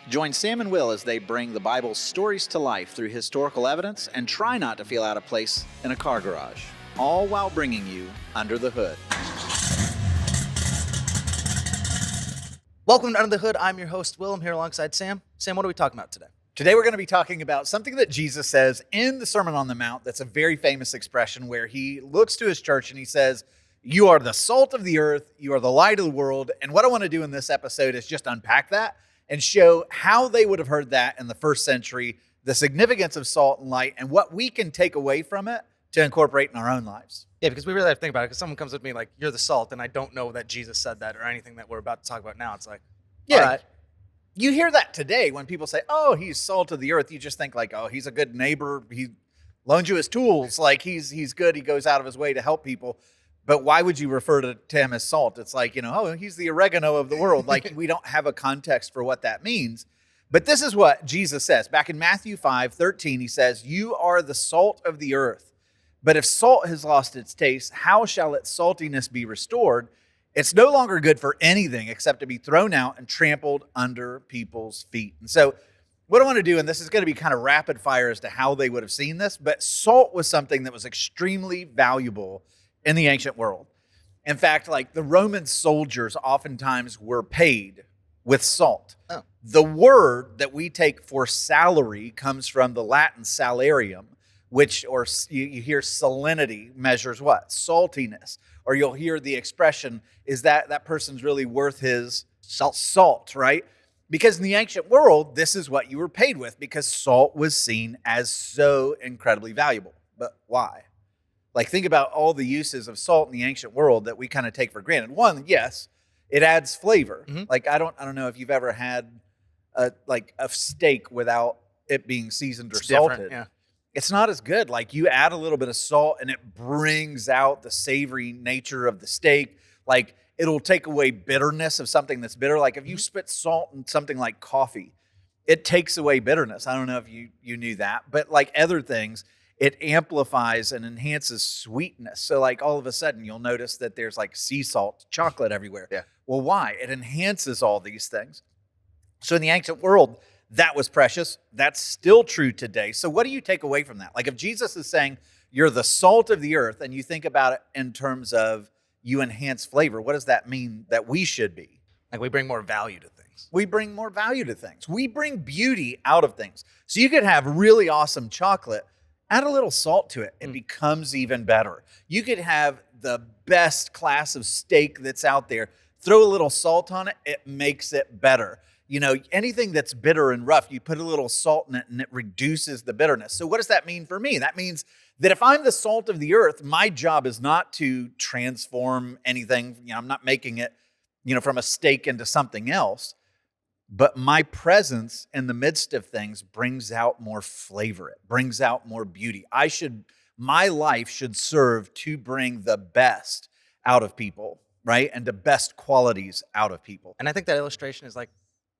Join Sam and Will as they bring the Bible's stories to life through historical evidence and try not to feel out of place in a car garage, all while bringing you Under the Hood. Welcome to Under the Hood. I'm your host, Will. I'm here alongside Sam. Sam, what are we talking about today? Today we're going to be talking about something that Jesus says in the Sermon on the Mount. That's a very famous expression where he looks to his church and he says, "You are the salt of the earth, you are the light of the world." And what I want to do in this episode is just unpack that and show how they would have heard that in the first century, the significance of salt and light, and what we can take away from it to incorporate in our own lives. Yeah, because we really have to think about it. Because someone comes with me like, "You're the salt," and I don't know that Jesus said that or anything that we're about to talk about now. It's like, Yeah. all right. You hear that today when people say, "Oh, he's salt of the earth." You just think like, "Oh, he's a good neighbor. He loans you his tools. Like he's good. He goes out of his way to help people." But why would you refer to him as salt? It's like, oh, he's the oregano of the world. Like we don't have a context for what that means. But this is what Jesus says. Back in Matthew 5:13, he says, "You are the salt of the earth. But if salt has lost its taste, how shall its saltiness be restored? It's no longer good for anything except to be thrown out and trampled under people's feet." And so what I want to do, and this is going to be kind of rapid fire as to how they would have seen this, but salt was something that was extremely valuable in the ancient world. In fact, like the Roman soldiers oftentimes were paid with salt. Oh. The word that we take for salary comes from the Latin salarium, which, or you hear salinity measures what? Saltiness. Or you'll hear the expression, is that person's really worth his salt, right? Because in the ancient world, this is what you were paid with because salt was seen as so incredibly valuable. But why? Like think about all the uses of salt in the ancient world that we kind of take for granted. One, yes, it adds flavor. Mm-hmm. Like I don't know if you've ever had a steak without it being seasoned or salted. Yeah. It's not as good. Like you add a little bit of salt and it brings out the savory nature of the steak. Like it'll take away bitterness of something that's bitter. Like if you spit salt in something like coffee, it takes away bitterness. I don't know if you knew that, but like other things, it amplifies and enhances sweetness. So like all of a sudden you'll notice that there's like sea salt chocolate everywhere. Yeah. Well, why? It enhances all these things. So in the ancient world, that was precious. That's still true today. So what do you take away from that? Like if Jesus is saying you're the salt of the earth and you think about it in terms of you enhance flavor, what does that mean that we should be? Like we bring more value to things. We bring more value to things. We bring beauty out of things. So you could have really awesome chocolate, add a little salt to it, it becomes even better. You could have the best class of steak that's out there, throw a little salt on it, it makes it better. Anything that's bitter and rough, you put a little salt in it and it reduces the bitterness. So what does that mean for me? That means that if I'm the salt of the earth, my job is not to transform anything. I'm not making it, from a steak into something else. But my presence in the midst of things brings out more flavor. It brings out more beauty. My life should serve to bring the best out of people, right? And the best qualities out of people. And I think that illustration is like,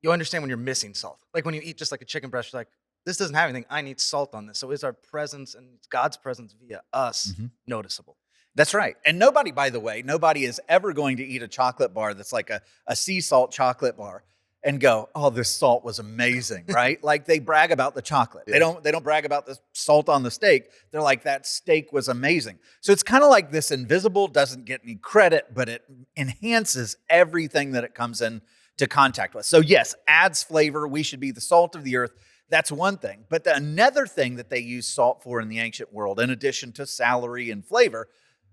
you understand when you're missing salt. Like when you eat just like a chicken breast, you're like, this doesn't have anything. I need salt on this. So is our presence and God's presence via us noticeable? That's right. And nobody, by the way, is ever going to eat a chocolate bar that's like a sea salt chocolate bar and go, "Oh, this salt was amazing," right? Like they brag about the chocolate. Yeah. They don't brag about the salt on the steak. They're like, "That steak was amazing." So it's kind of like this invisible doesn't get any credit, but it enhances everything that it comes in to contact with. So yes, adds flavor. We should be the salt of the earth. That's one thing. But another thing that they used salt for in the ancient world, in addition to salary and flavor,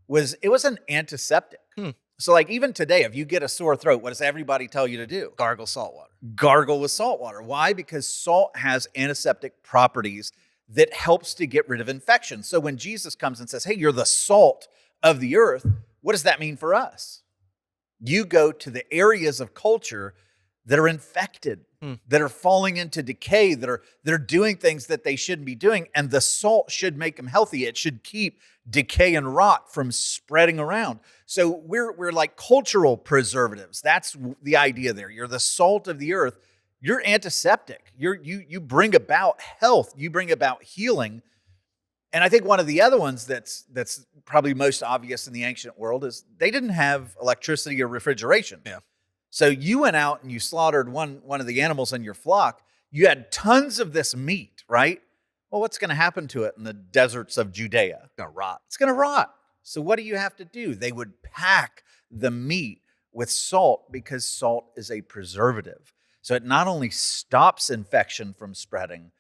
was an antiseptic. So like even today, if you get a sore throat, what does everybody tell you to do? Gargle salt water. Gargle with salt water. Why? Because salt has antiseptic properties that helps to get rid of infection. So when Jesus comes and says, "Hey, you're the salt of the earth," what does that mean for us? You go to the areas of culture that are infected, that are falling into decay, that are doing things that they shouldn't be doing, and the salt should make them healthy. It should keep decay and rot from spreading around. So we're like cultural preservatives. That's the idea there. You're the salt of the earth. You're antiseptic. You bring about health. You bring about healing. And I think one of the other ones that's probably most obvious in the ancient world is they didn't have electricity or refrigeration. Yeah. So you went out and you slaughtered one of the animals in your flock. You had tons of this meat, right? Well, what's going to happen to it in the deserts of Judea? It's gonna rot. It's going to rot. So what do you have to do? They would pack the meat with salt because salt is a preservative. So it not only stops infection from spreading,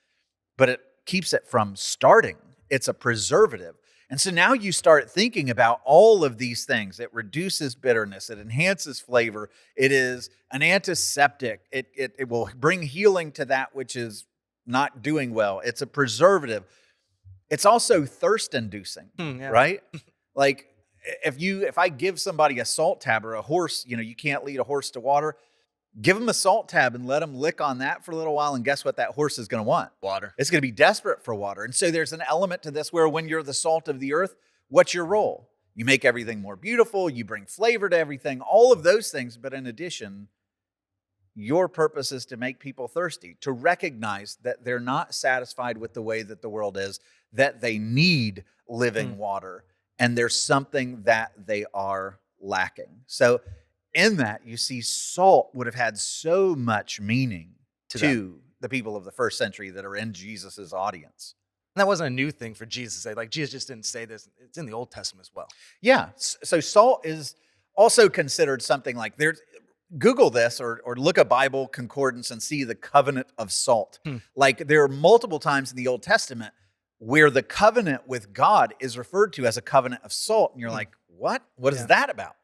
but it keeps it from starting. It's a preservative. And so now you start thinking about all of these things. It reduces bitterness. It enhances flavor. It is an antiseptic. It will bring healing to that which is not doing well. It's a preservative. It's also thirst-inducing, Yeah. right? Like if I give somebody a salt tab or a horse, you can't lead a horse to water. Give them a salt tab and let them lick on that for a little while. And guess what that horse is going to want? Water. It's going to be desperate for water. And so there's an element to this where when you're the salt of the earth, what's your role? You make everything more beautiful. You bring flavor to everything, all of those things. But in addition, your purpose is to make people thirsty, to recognize that they're not satisfied with the way that the world is, that they need living water, and there's something that they are lacking. So in that, you see salt would have had so much meaning to the people of the first century that are in Jesus's audience. And that wasn't a new thing for Jesus to say. Like, Jesus just didn't say this. It's in the Old Testament as well. Yeah. So salt is also considered something like Google this or look a Bible concordance and see the covenant of salt. Like there are multiple times in the Old Testament where the covenant with God is referred to as a covenant of salt. And you're like, what? What is that about?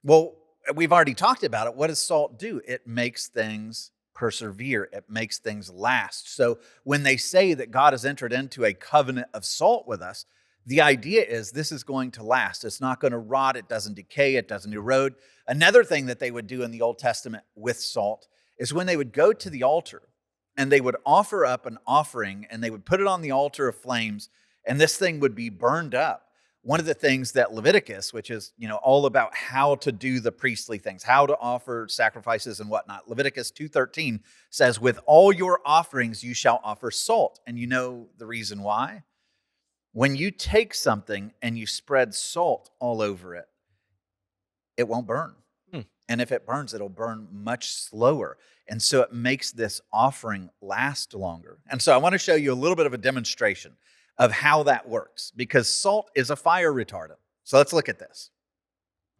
Well, we've already talked about it. What does salt do? It makes things persevere. It makes things last. So when they say that God has entered into a covenant of salt with us, the idea is this is going to last. It's not going to rot. It doesn't decay. It doesn't erode. Another thing that they would do in the Old Testament with salt is when they would go to the altar and they would offer up an offering and they would put it on the altar of flames and this thing would be burned up. One of the things that Leviticus, which is, all about how to do the priestly things, how to offer sacrifices and whatnot. Leviticus 2:13 says, with all your offerings, you shall offer salt. And you know the reason why? When you take something and you spread salt all over it, it won't burn. And if it burns, it'll burn much slower. And so it makes this offering last longer. And so I want to show you a little bit of a demonstration of how that works, because salt is a fire retardant. So let's look at this.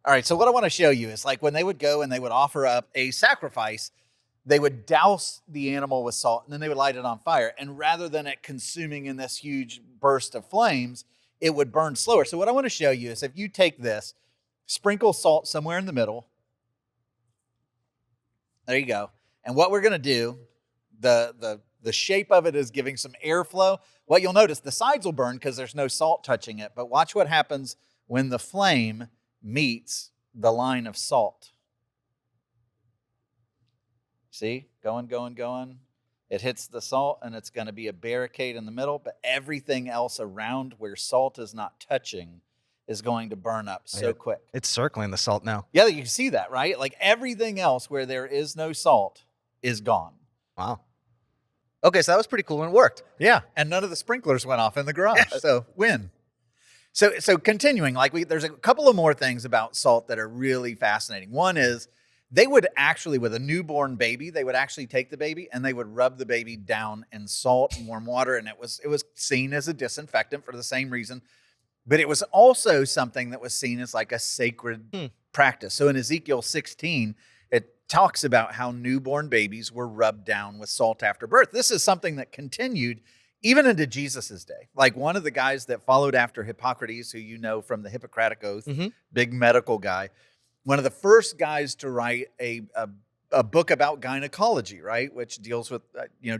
All right, so what I want to show you is like when they would go and they would offer up a sacrifice, they would douse the animal with salt and then they would light it on fire. And rather than it consuming in this huge burst of flames, it would burn slower. So what I want to show you is if you take this, sprinkle salt somewhere in the middle. There you go. And what we're going to do, the shape of it is giving some airflow. What you'll notice, the sides will burn because there's no salt touching it. But watch what happens when the flame meets the line of salt. See? Going, going, going. It hits the salt and it's going to be a barricade in the middle. But everything else around where salt is not touching is going to burn up so quick. It's circling the salt now. Yeah, you can see that, right? Like everything else where there is no salt is gone. Wow. Okay, so that was pretty cool and it worked. Yeah, and none of the sprinklers went off in the garage. So win. So continuing, there's a couple of more things about salt that are really fascinating. One is they would actually, with a newborn baby, they would actually take the baby and they would rub the baby down in salt and warm water, and it was seen as a disinfectant for the same reason. But it was also something that was seen as like a sacred practice. So in Ezekiel 16, it talks about how newborn babies were rubbed down with salt after birth. This is something that continued even into Jesus's day. Like one of the guys that followed after Hippocrates, who you know from the Hippocratic Oath, big medical guy, one of the first guys to write a book about gynecology, right, which deals with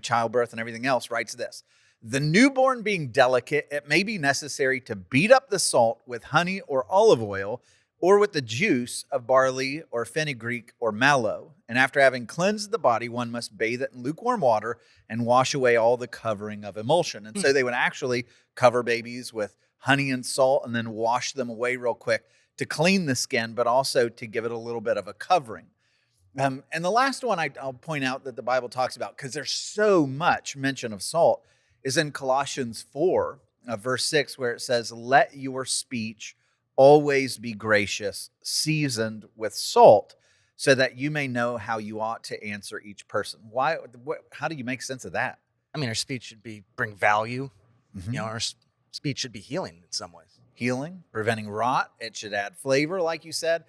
childbirth and everything else, writes this. The newborn being delicate, it may be necessary to beat up the salt with honey or olive oil or with the juice of barley or fenugreek or mallow. And after having cleansed the body, one must bathe it in lukewarm water and wash away all the covering of emulsion. And so they would actually cover babies with honey and salt and then wash them away real quick to clean the skin, but also to give it a little bit of a covering. And the last one I'll point out that the Bible talks about, because there's so much mention of salt, is in Colossians 4, verse 6, where it says, let your speech always be gracious, seasoned with salt, so that you may know how you ought to answer each person. Why? How do you make sense of that? I mean, our speech should bring value. Mhm. Our speech should be healing in some ways. Healing, preventing rot. It should add flavor, like you said.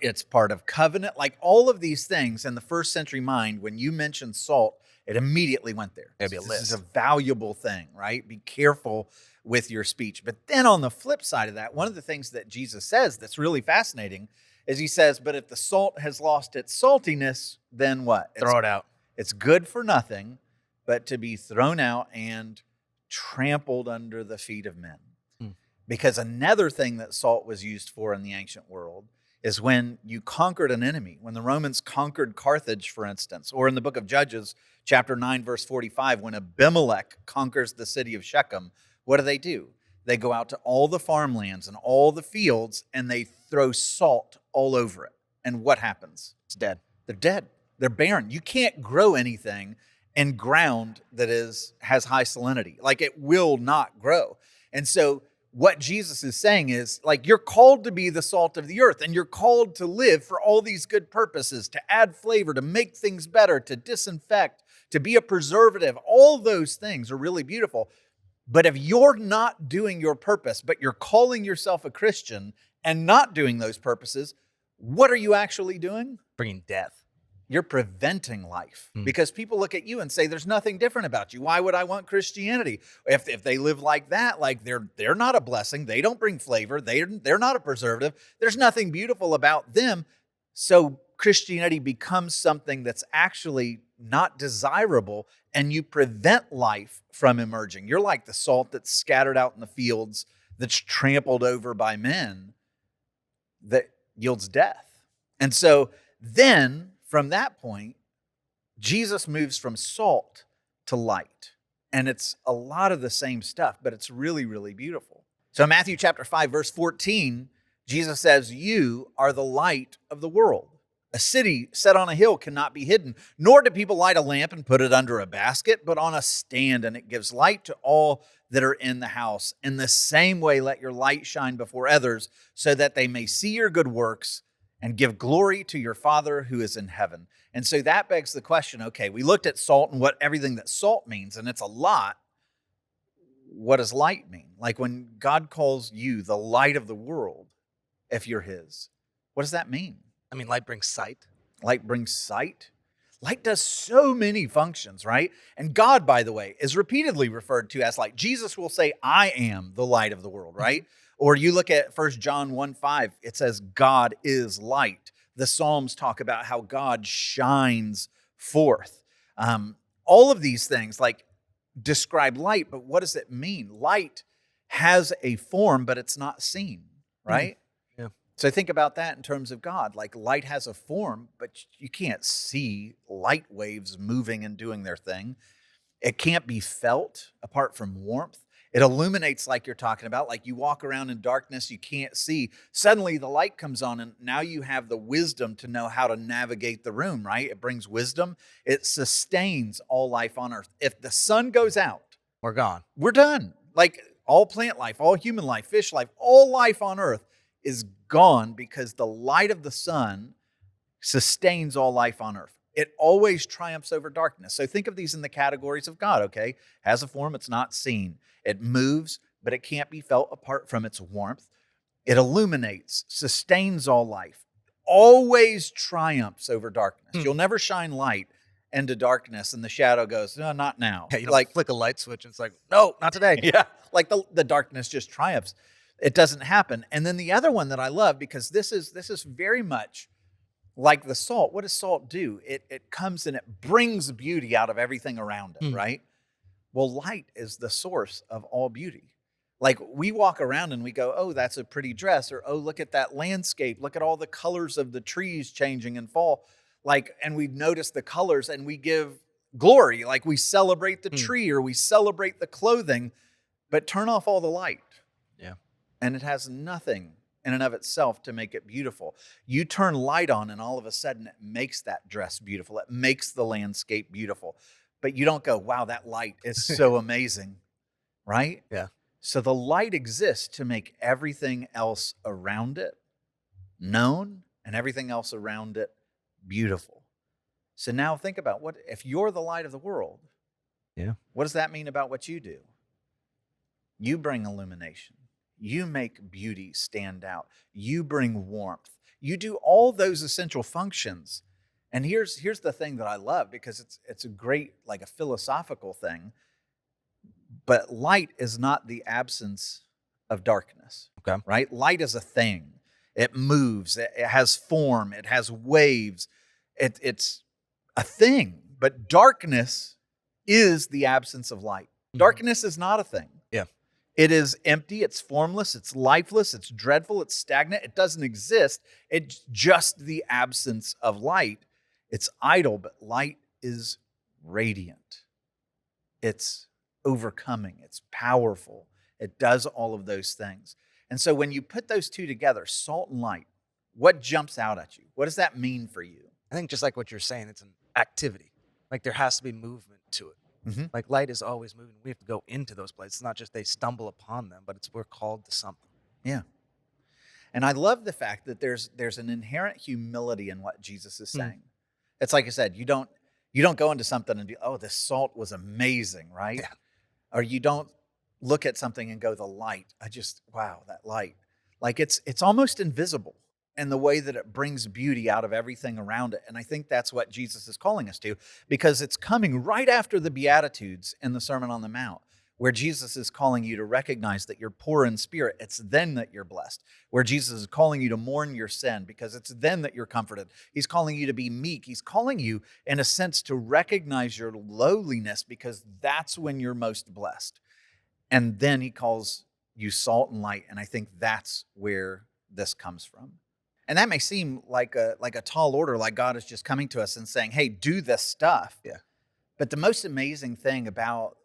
It's part of covenant. Like all of these things in the first century mind, when you mentioned salt, it immediately went there. It'd be a This is a list. valuable thing, right? Be careful with your speech. But then on the flip side of that, one of the things that Jesus says that's really fascinating is he says, but if the salt has lost its saltiness, then what? Throw it out. It's good for nothing but to be thrown out and trampled under the feet of men. Because another thing that salt was used for in the ancient world is when you conquered an enemy. When the Romans conquered Carthage, for instance, or in the book of Judges, chapter 9, verse 45, when Abimelech conquers the city of Shechem, what do? They go out to all the farmlands and all the fields and they throw salt all over it. And what happens? It's dead. They're dead. They're barren. You can't grow anything in ground that has high salinity. Like it will not grow. And so what Jesus is saying is, like, you're called to be the salt of the earth and you're called to live for all these good purposes, to add flavor, to make things better, to disinfect, to be a preservative. All those things are really beautiful. But if you're not doing your purpose, but you're calling yourself a Christian and not doing those purposes, what are you actually doing? Bringing death. You're preventing life because people look at you and say, there's nothing different about you. Why would I want Christianity? If they live like that, like they're not a blessing. They don't bring flavor. They're not a preservative. There's nothing beautiful about them. So Christianity becomes something that's actually not desirable and you prevent life from emerging. You're like the salt that's scattered out in the fields that's trampled over by men that yields death. And so then from that point, Jesus moves from salt to light. And it's a lot of the same stuff, but it's really, really beautiful. So in Matthew chapter 5, verse 14, Jesus says, you are the light of the world. A city set on a hill cannot be hidden, nor do people light a lamp and put it under a basket, but on a stand, and it gives light to all that are in the house. In the same way, let your light shine before others, so that they may see your good works and give glory to your Father who is in heaven. And so that begs the question, okay, we looked at salt and what everything that salt means, and it's a lot. What does light mean? Like when God calls you the light of the world, if you're his, what does that mean? I mean, light brings sight. Light brings sight. Light does so many functions, right? And God, by the way, is repeatedly referred to as light. Jesus will say, I am the light of the world, right? Or you look at 1 John 1:5, it says, God is light. The Psalms talk about how God shines forth. All of these things like describe light, but what does it mean? Light has a form, but it's not seen, right? Yeah. So think about that in terms of God. Like light has a form, but you can't see light waves moving and doing their thing. It can't be felt apart from warmth. It illuminates like you're talking about, like you walk around in darkness, you can't see. Suddenly the light comes on and now you have the wisdom to know how to navigate the room, right? It brings wisdom. It sustains all life on earth. If the sun goes out, We're gone. we're done. Like all plant life, all human life, fish life, all life on earth is gone because the light of the sun sustains all life on earth. It always triumphs over darkness. So think of these in the categories of God, okay? Has a form, it's not seen. It moves, but it can't be felt apart from its warmth. It illuminates, sustains all life, always triumphs over darkness. You'll never shine light into darkness and the shadow goes, no, not now. Yeah, you don't flick a light switch and it's like, no, not today. Yeah, like the darkness just triumphs. It doesn't happen. And then the other one that I love, because this is very much like the salt. What does salt do? It comes and it brings beauty out of everything around it, right? Well, light is the source of all beauty. Like we walk around and we go, oh, that's a pretty dress, or oh, look at that landscape. Look at all the colors of the trees changing in fall. Like, and we notice the colors and we give glory. Like we celebrate the tree or we celebrate the clothing, but turn off all the light. Yeah. And it has nothing in and of itself to make it beautiful. You turn light on and all of a sudden it makes that dress beautiful. It makes the landscape beautiful. But you don't go, wow, that light is so amazing, right? Yeah. So the light exists to make everything else around it known and everything else around it beautiful. So now think about what if you're the light of the world. Yeah. What does that mean about what you do? You bring illumination. You make beauty stand out. You bring warmth. You do all those essential functions. And here's the thing that I love, because it's a great, like a philosophical thing. But light is not the absence of darkness. Okay. Right? Light is a thing. It moves. It has form. It has waves. It's a thing. But darkness is the absence of light. Darkness is not a thing. Yeah. It is empty. It's formless. It's lifeless. It's dreadful. It's stagnant. It doesn't exist. It's just the absence of light. It's idle, but light is radiant. It's overcoming. It's powerful. It does all of those things. And so when you put those two together, salt and light, what jumps out at you? What does that mean for you? I think just like what you're saying, it's an activity. Like there has to be movement to it. Mm-hmm. Like light is always moving. We have to go into those places. It's not just they stumble upon them, but we're called to something. Yeah. And I love the fact that there's an inherent humility in what Jesus is saying. It's like I said, you don't go into something and be, oh, this salt was amazing, right? Yeah. Or you don't look at something and go, the light. Wow, that light. Like it's almost invisible in the way that it brings beauty out of everything around it. And I think that's what Jesus is calling us to, because it's coming right after the Beatitudes in the Sermon on the Mount, where Jesus is calling you to recognize that you're poor in spirit. It's then that you're blessed. Where Jesus is calling you to mourn your sin, because it's then that you're comforted. He's calling you to be meek. He's calling you, in a sense, to recognize your lowliness, because that's when you're most blessed. And then he calls you salt and light. And I think that's where this comes from. And that may seem like a tall order, like God is just coming to us and saying, hey, do this stuff. Yeah. But the most amazing thing about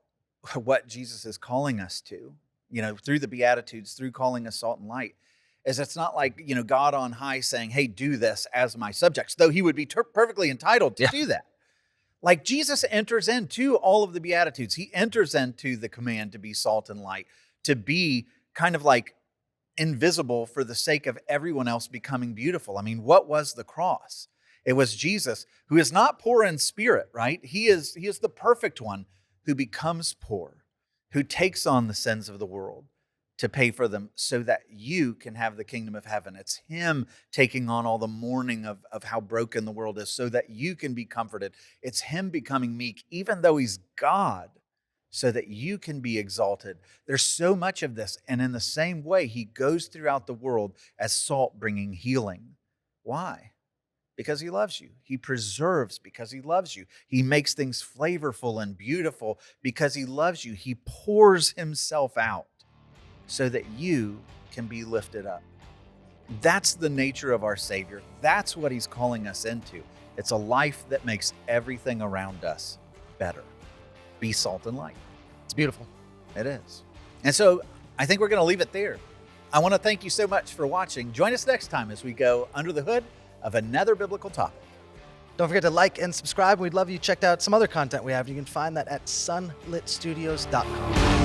what Jesus is calling us to, through the Beatitudes, through calling us salt and light, is it's not like, God on high saying, hey, do this as my subjects, though he would be perfectly entitled to do that. Like Jesus enters into all of the Beatitudes. He enters into the command to be salt and light, to be kind of like invisible for the sake of everyone else becoming beautiful. I mean, what was the cross? It was Jesus, who is not poor in spirit, right? He is the perfect one who becomes poor, who takes on the sins of the world to pay for them so that you can have the kingdom of heaven. It's him taking on all the mourning of how broken the world is so that you can be comforted. It's him becoming meek, even though he's God, so that you can be exalted. There's so much of this. And in the same way, he goes throughout the world as salt, bringing healing. Why? Because he loves you. He preserves because he loves you. He makes things flavorful and beautiful because he loves you. He pours himself out so that you can be lifted up. That's the nature of our Savior. That's what he's calling us into. It's a life that makes everything around us better. Be salt and light. It's beautiful. It is. And so I think we're going to leave it there. I want to thank you so much for watching. Join us next time as we go under the hood of another biblical topic. Don't forget to like and subscribe. We'd love you checked out some other content we have. You can find that at sunlitstudios.com.